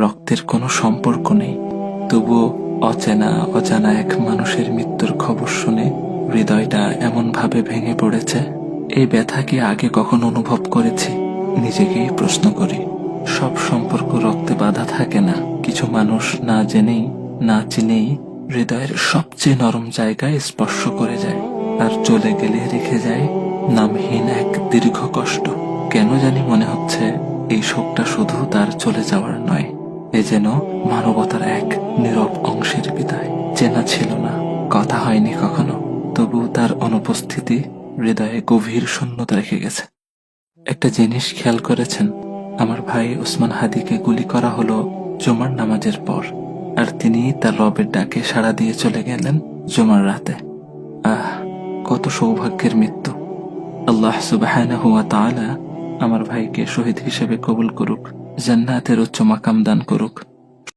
রক্তের কোনো সম্পর্ক নেই, তবুও অজানা এক মানুষের মৃত্যুর খবর শুনে হৃদয়টা এমনভাবে ভেঙে পড়েছে। এই ব্যথা কি আগে কখনো অনুভব করেছি? নিজেকেই প্রশ্ন করি। সব সম্পর্ক রক্তে বাঁধা থাকে না। কিছু মানুষ না জেনেই না চিনেই হৃদয়ের সবচেয়ে নরম জায়গায় স্পর্শ করে যায়, আর চলে গেলে রেখে যায় নামহীন এক দীর্ঘ কষ্ট। কেন জানি মনে হচ্ছে এই শোকটা শুধু তার চলে যাওয়ার নয়, এ যেন মানবতার এক নীরব অংশের বিদায়। চেনা ছিল না, কথা হয়নি কখনো, তবু তার অনুপস্থিতি হৃদয়ে গভীর শূন্যতা রেখে গেছে। একটা জিনিস খেয়াল করেছেন? আমার ভাই ওসমান হাদিকে গুলি করা হলো জুমার নামাজের পর, আর তিনি তার রবের ডাকে সাড়া দিয়ে চলে গেলেন জুমার রাতে। আহ, কত সৌভাগ্যের মৃত্যু! আল্লাহ সুবহানাহু ওয়া তাআলা আমার ভাইকে শহীদ হিসেবে কবুল করুক, জান্নাতের উচ্চ মাকাম দান করুক।